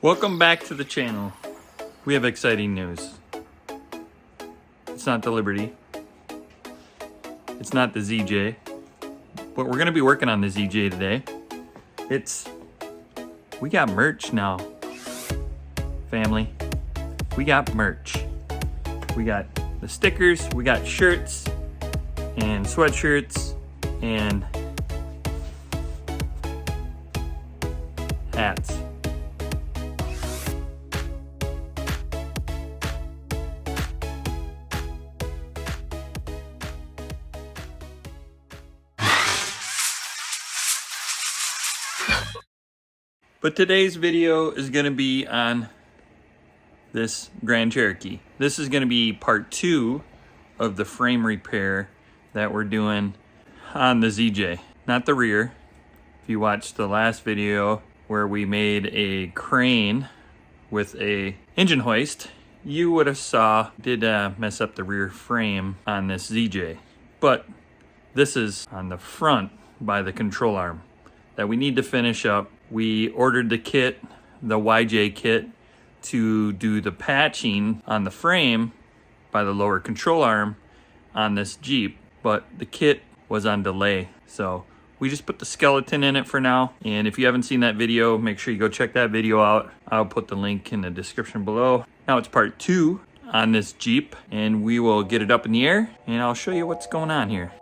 Welcome back to the channel. We have exciting news. It's not the Liberty. It's not the ZJ. But we're gonna be working on the ZJ today. We got merch now. Family, we got merch. We got the stickers, we got shirts and sweatshirts and hats. But today's video is going to be on this Grand Cherokee. This is going to be part 2 of the frame repair that we're doing on the ZJ. Not the rear. If you watched the last video where we made a crane with a engine hoist, you would have did mess up the rear frame on this ZJ. But this is on the front by the control arm that we need to finish up. We ordered the kit, the YJ kit, to do the patching on the frame by the lower control arm on this Jeep, but the kit was on delay. So we just put the skeleton in it for now. And if you haven't seen that video, make sure you go check that video out. I'll put the link in the description below. Now it's part 2 on this Jeep, and we will get it up in the air and I'll show you what's going on here.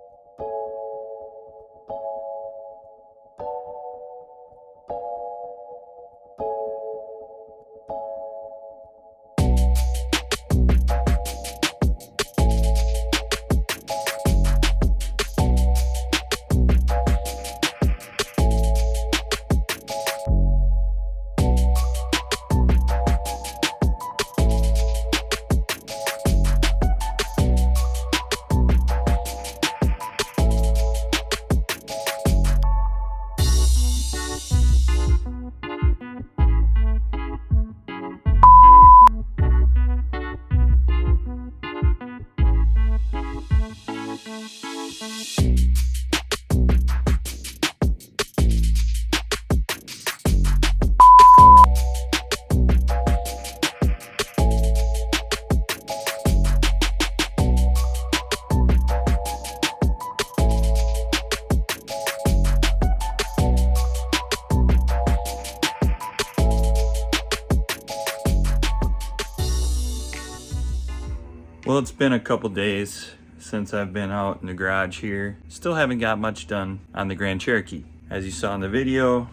Well, it's been a couple days since I've been out in the garage here. Still haven't got much done on the Grand Cherokee. As you saw in the video,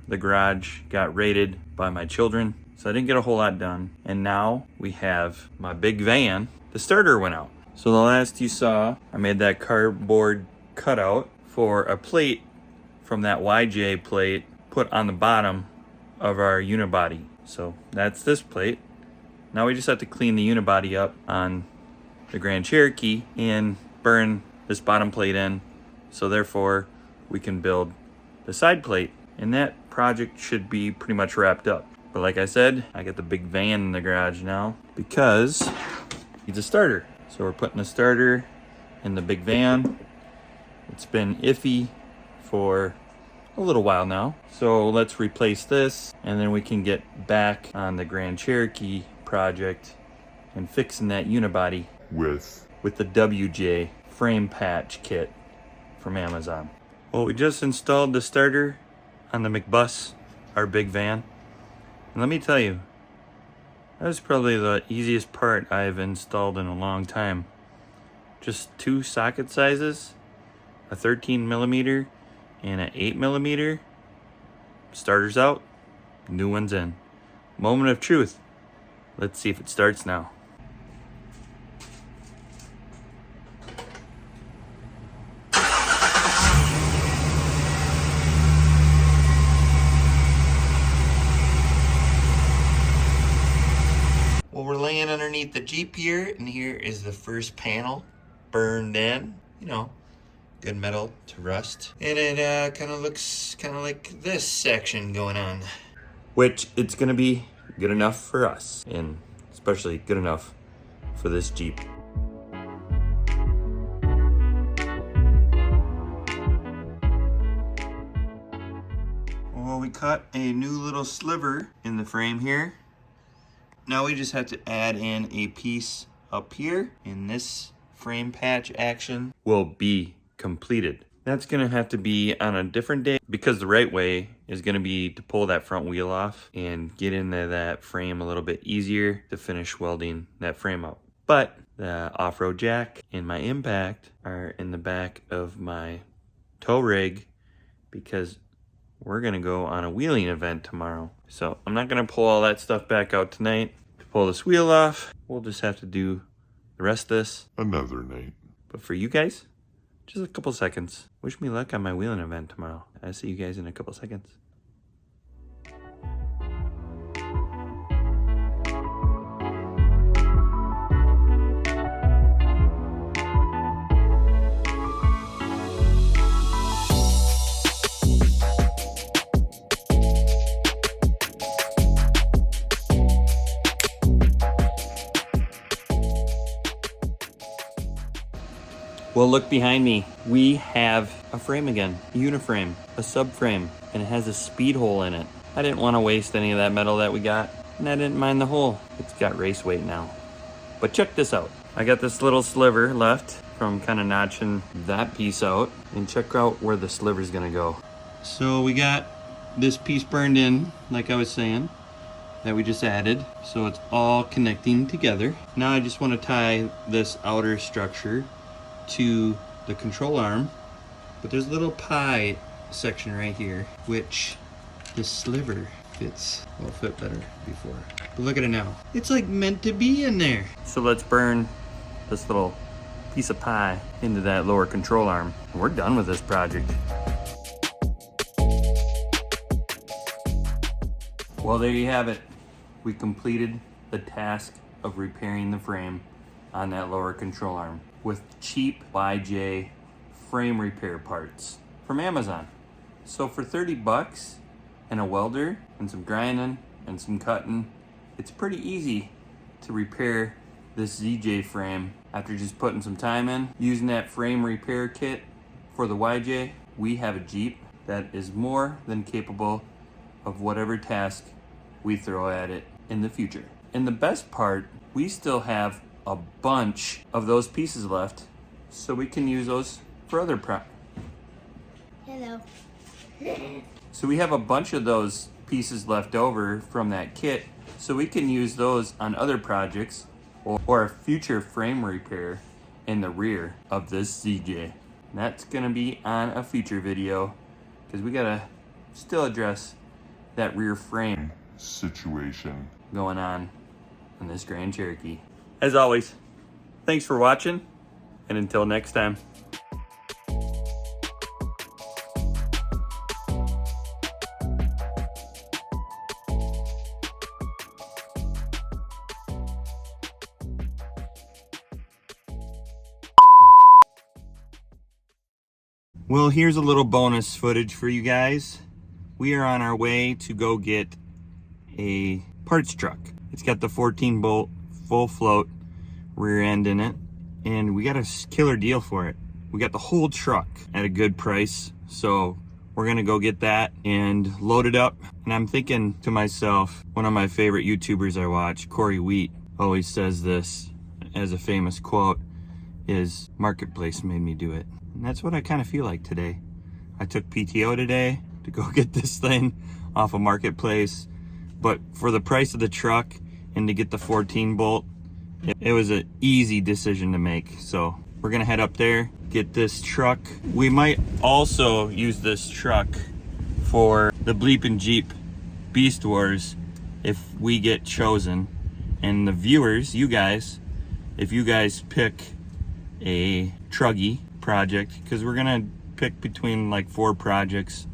the garage got raided by my children, so I didn't get a whole lot done. And now we have my big van. The starter went out. So the last you saw, I made that cardboard cutout for a plate from that YJ plate put on the bottom of our unibody. So that's this plate. Now we just have to clean the unibody up on the Grand Cherokee and burn this bottom plate in, so therefore we can build the side plate, and that project should be pretty much wrapped up. But like I said, I got the big van in the garage now because it needs a starter. So we're putting a starter in the big van. It's been iffy for a little while now, so let's replace this and then we can get back on the Grand Cherokee project and fixing that unibody with the WJ frame patch kit from Amazon. Well, we just installed the starter on the McBus, our big van. And let me tell you, that was probably the easiest part I've installed in a long time. Just 2 socket sizes, a 13mm and an 8mm. Starter's out, new one's in. Moment of truth. Let's see if it starts now. Well, we're laying underneath the Jeep here, and here is the first panel burned in. You know, good metal to rust. And it kind of looks kind of like this section going on. Which it's gonna be good enough for us, and especially good enough for this Jeep. Well, we we cut a new little sliver in the frame here. Now we just have to add in a piece up here, and this frame patch action will be completed. That's gonna have to be on a different day because the right way is gonna be to pull that front wheel off and get into that frame a little bit easier to finish welding that frame up. But the off-road jack and my impact are in the back of my tow rig because we're gonna go on a wheeling event tomorrow. So I'm not gonna pull all that stuff back out tonight. To pull this wheel off, we'll just have to do the rest of this another night. But for you guys, just a couple seconds. Wish me luck on my wheeling event tomorrow. I'll see you guys in a couple seconds. Well, look behind me. We have a frame again, a uniframe, a subframe, and it has a speed hole in it. I didn't want to waste any of that metal that we got, and I didn't mind the hole. It's got race weight now. But check this out. I got this little sliver left from kind of notching that piece out, and check out where the sliver's gonna go. So we got this piece burned in, like I was saying, that we just added. So it's all connecting together. Now I just want to tie this outer structure to the control arm, but there's a little pie section right here which the sliver fits. Will fit better before, but look at it now. It's like meant to be in there. So let's burn this little piece of pie into that lower control arm, and we're done with this project. Well, there you have it. We completed the task of repairing the frame on that lower control arm with cheap YJ frame repair parts from Amazon. So for 30 bucks and a welder and some grinding and some cutting, it's pretty easy to repair this ZJ frame after just putting some time in. Using that frame repair kit for the YJ, we have a Jeep that is more than capable of whatever task we throw at it in the future. And the best part, we still have a bunch of those pieces left, so we can use those for other Hello. So we have a bunch of those pieces left over from that kit, so we can use those on other projects or a future frame repair in the rear of this ZJ. And that's gonna be on a future video because we gotta still address that rear frame situation going on in this Grand Cherokee. As always, thanks for watching, and until next time. Well, here's a little bonus footage for you guys. We are on our way to go get a parts truck. It's got the 14 bolt full float rear end in it, and we got a killer deal for it. We got the whole truck at a good price, so we're gonna go get that and load it up. And I'm thinking to myself, one of my favorite YouTubers I watch, Corey Wheat, always says this as a famous quote, is marketplace made me do it. And that's what I kind of feel like today. I took PTO today to go get this thing off of marketplace, but for the price of the truck and to get the 14 bolt, it was an easy decision to make. So we're gonna head up there, get this truck. We might also use this truck for the Bleepin' Jeep Beast Wars if we get chosen. And the viewers, you guys, if you guys pick a truggy project, because we're gonna pick between like 4 projects.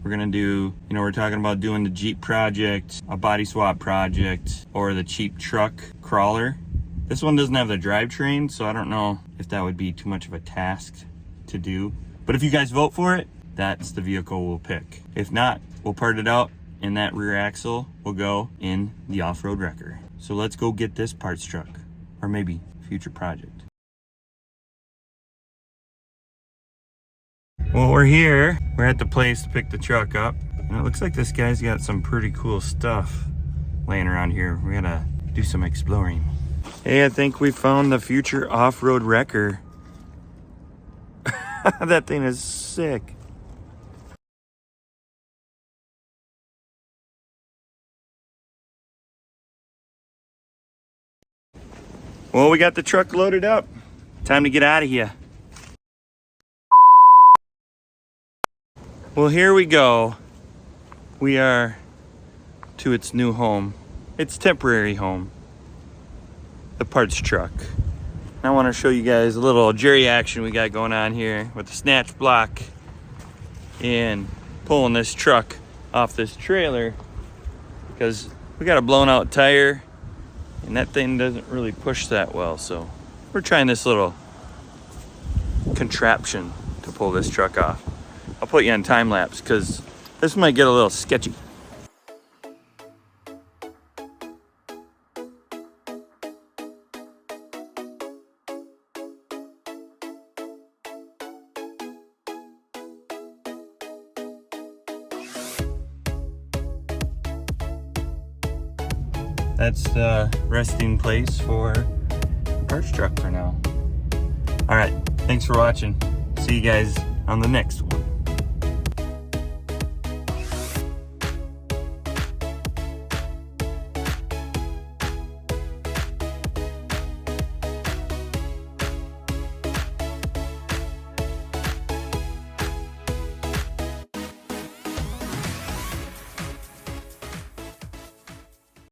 We're gonna do, we're talking about doing the Jeep project, a body swap project, or the cheap truck crawler. This one doesn't have the drivetrain, so I don't know if that would be too much of a task to do. But if you guys vote for it, that's the vehicle we'll pick. If not, we'll part it out, and that rear axle will go in the off-road wrecker. So let's go get this parts truck, or maybe future project. Well, we're here. We're at the place to pick the truck up. And it looks like this guy's got some pretty cool stuff laying around here. We gotta do some exploring. Hey, I think we found the future off-road wrecker. That thing is sick. Well, we got the truck loaded up. Time to get out of here. Well, here we go. We are to its new home. Its temporary home. The parts truck. I want to show you guys a little Jerry action we got going on here with the snatch block and pulling this truck off this trailer because we got a blown out tire and that thing doesn't really push that well. So we're trying this little contraption to pull this truck off. I'll put you on time lapse because this might get a little sketchy. That's the resting place for the parts truck for now. All right, thanks for watching. See you guys on the next one.